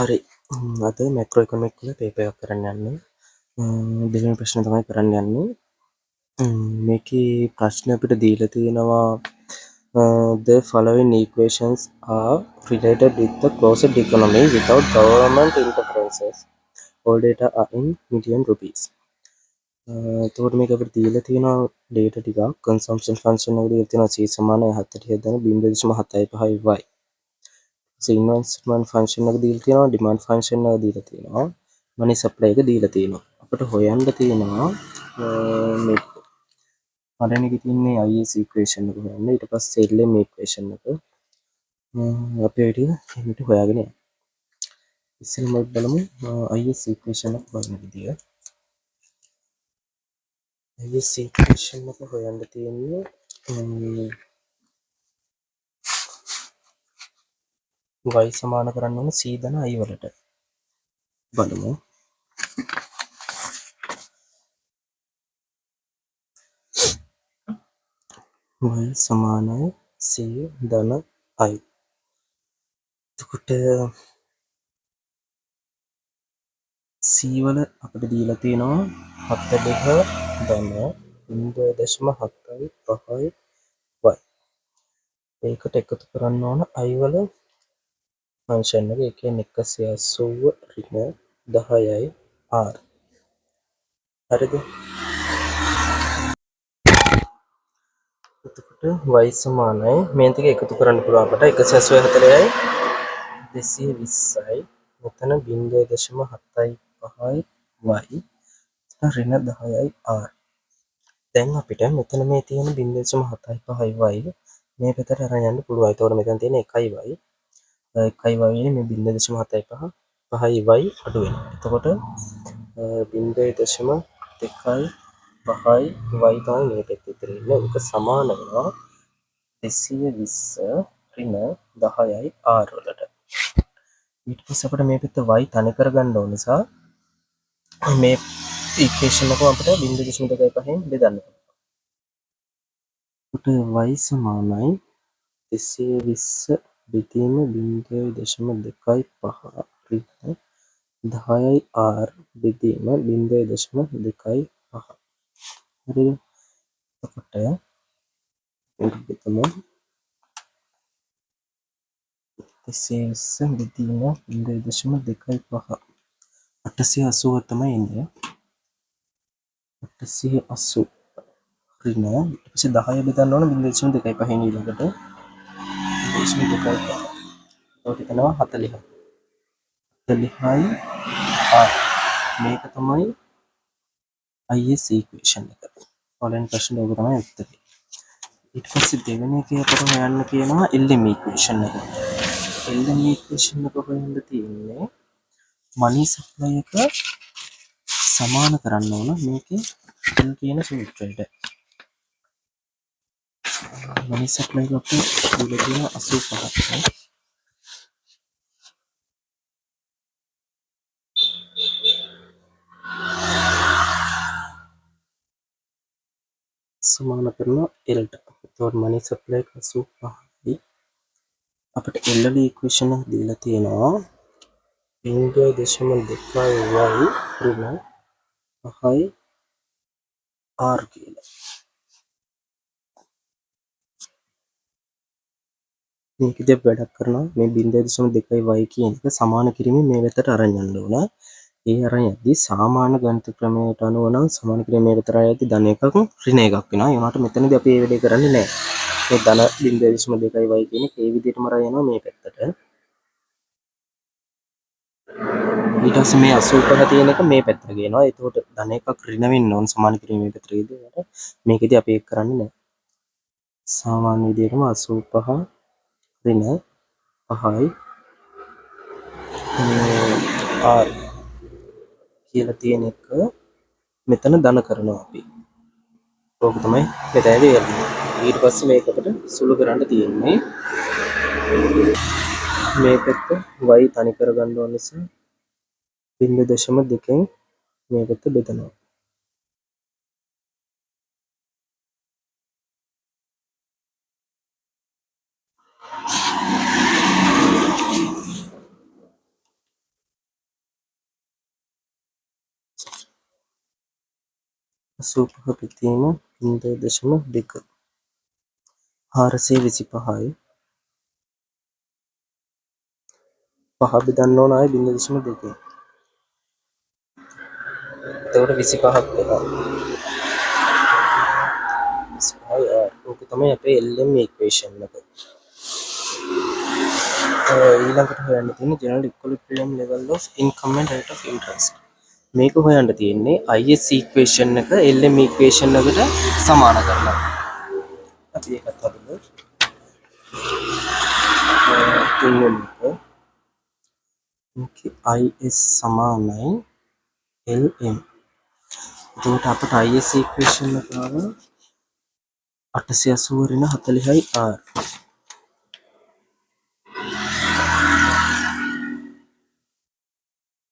හරි. අද macro economic වල පේපර් එකක් කරන්න යන්නේ. දෙවෙනි ප්‍රශ්නේ තමයි කරන්න යන්නේ. මේකේ ප්‍රශ්න අපිට දීලා තියෙනවා the following equations are related with the closed economy without government interferences. All data are in million rupees. එතකොට මේක අපිට දීලා තියෙනවා data ටිකක්. consumption function එක දීලා තියෙනවා c සමානයි 70 දන 0.75y. ඉන්වස්ට්මන්ට් ෆන්ක්ෂන් එක දීලා තියෙනවා, ඩිමාන්ඩ් ෆන්ක්ෂන් එක දීලා තියෙනවා, මනි සප්ලයි එක දීලා තියෙනවා. අපිට හොයන්න තියෙනවා මේ පළවෙනි එකේ තියෙන්නේ IS ඉක්වේෂන් එක හොයන්න. ඊට පස්සේ LM ඉක්වේෂන් එක අපි ඔය ටික හොයාගෙන යනවා. ඉස්සෙල්ම බලමු IS ඉක්වේෂන් එක බලන විදිය. IS ඉක්වේෂන් එක හොයන්න තියෙන්නේ y සමාන කරන්න ඕන c ධන i වලට. බලමු. y සමානයි c ධන i. එතකොට c වල අපිට දීලා තියෙනවා 70 ධන 0.75y. ඒකට එකතු කරන්න ඕන i වල ෆන්ක්ෂන් එක. ඒ කියන්නේ 180 ඍණ 10යි r. හරිද? එතකොට y සමානයි මේ ටික එකතු කරන්න පුළුවන් අපට 184යි 220යි මෙතන 0.75y ඍණ 10යි r. දැන් අපිට මෙතන මේ තියෙන 0.75y මේ පැත්තට අරන් යන්න පුළුවන්. ඒතකොට මෙතන තියෙන 1y 1y මේ 0.75 5y අඩු වෙනවා. එතකොට 0.25y තමයි මේ පැත්තේ ඉතිරෙන්නේ. ඒක සමාන වෙනවා 220 ඍණ 10යි r වලට. ඊට පස්සේ අපිට මේ පැත්ත y තනි කරගන්න ඕන නිසා මේ ඉක්වේෂන් එක අපිට 0.25න් බෙදන්න. එතකොට y සමානයි 220 බෙදීම 0.25 ඍණ 10යි r බෙදීම 0.25. හරිද? එතකොට මේක බෙදමු. 220 බෙදීම 0.25 880 තමයි එන්නේ. 880 ඍණ ඊට පස්සේ 10 බෙදන්න ඕන 0.25 ඊළඟට 0.25. ඒකට එනවා 40. 40යි r. මේක තමයි IS ඉක්වේෂන් එක. පළවෙනි ප්‍රශ්නේ ඕක තමයි උත්තරේ. ඊට පස්සේ දෙවෙනි එකේ අපිට හොයන්න කියනවා LM ඉක්වේෂන් එක. LM ඉක්වේෂන් එක හොයන්න තියෙන්නේ මනි සප්ලයි එක සමාන කරන්න ඕන මේකේ L කියන සූත්‍රයට. මනි සප්ලයි එක අපිට දීලා තියෙන 85ක්. සමාන කරනවා L ට. එතකොට මනි සප්ලයි එක 85යි. අපිට L වල ඉක්වේෂන් එක දීලා තියෙනවා 0.2y ඍණ 5යි r කියලා. මේකදී අපි වැඩක් කරනවා මේ 0.2y කියන එක සමාන කිරීමෙන් මේ වෙතට අරන් යන්න ඕන. ඒ අරන් යද්දී සාමාන්‍ය ගණිත ක්‍රමයට අනුව නම් සමාන කිරීම මේ වෙතට ආයති ධන එකක් ඍණ එකක් වෙනවා. ඒ වුණාට මෙතනදී අපි මේ වැඩේ කරන්නේ නැහැ. මේ ධන 0.2y කියන එක ඒ විදිහටම අරන් යනවා මේ පැත්තට. ඊට පස්සේ මේ 85 තියෙන එක මේ පැත්තට ගේනවා. එතකොට ධන එකක් ඍණ වෙන්න ඕන සමාන කිරීම මේ පැත්තට ගේද්දී මේකදී අපි ඒක කරන්නේ නැහැ. සාමාන්‍ය විදිහටම 85 ඍණ 5යි r කියලා තියෙන එක මෙතන ධන කරනවා අපි. ඕක තමයි මෙතනදී වෙන්නේ. ඊට පස්සේ මේක අපිට සුළු කරන්න තියෙන්නේ. මේ පැත්ත y තනි කරගන්න ඕන නිසා 0.2න් මේ පැත්ත බෙදනවා. 85 පිතීම 0.2 425යි 5 බෙදන්න ඕන ආයේ 0.2. එතකොට 25ක් වෙනවා. 25යි ඕක තමයි අපේ LM ඉක්වේෂන් එක. ඊළඟට හොයන්න තියෙන්නේ general equilibrium level of income and rate of interest. මේක හොයන්න තියෙන්නේ IS ඉක්වේෂන් එක LM ඉක්වේෂන් එකට සමාන කරලා. අපි ඒකත් හදමු. තුන්වෙනි එක IS සමානයි LM. එතකොට අපට IS ඉක්වේෂන් එක ආවා 880 ඍණ 40යි R.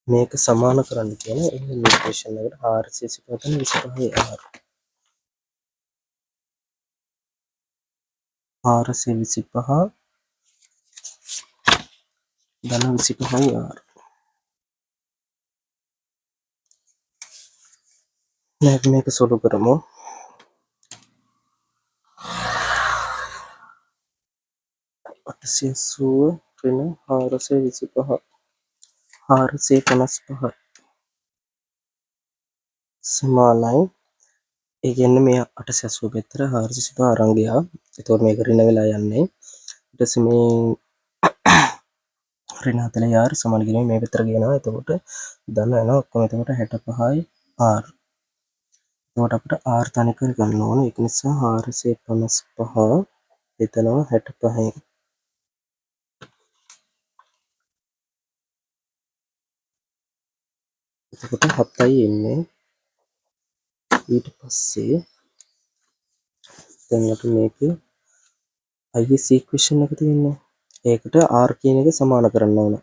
මේක සමාන කරන්න කියන LM ඉක්වේෂන් එකට 425 25යි R. 425 ධන 25යි R. මේක සොලු කරමු. 880 ඍණ 425 455 සමානයි. ඒ කියන්නේ මේ 880 පැත්තට 425 අරන් ගියා. ඒතකොට මේක ඍණ වෙලා යන්නේ. ඊට පස්සේ මේ ඍණ 40 R සමාන කිරීම මේ පැත්තට ගෙනවා. එතකොට ධන වෙනවා ඔක්කොම. එතකොට 65යි R. එතකොට අපිට R තනි කර ගන්න ඕන. ඒක නිසා 455 එතනවා 65න්. එතකොට 7යි එන්නේ. ඊට පස්සේ දැන් අපි මේකේ IS ඉක්වේෂන් එක තියෙන්නේ. ඒකට R කියන එක සමාන කරන්න ඕන.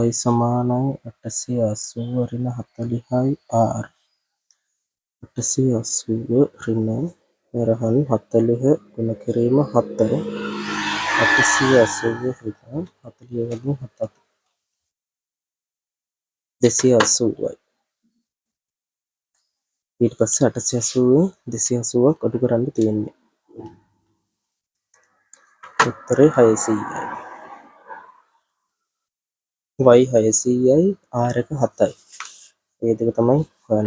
y සමානයි 880 ඍණ 40යි R. 880 ඍණ රහන් 40 ගුණ කිරීම 7. 880 ඍණ 40 වලින් 7ක් 280යි. ඊට පස්සේ 880 280ක් අඩු කරන්න තියෙන්නේ. උත්තරේ 600යි. y 600යි R එක 7යි. මේ දෙක තමයි හොයන්න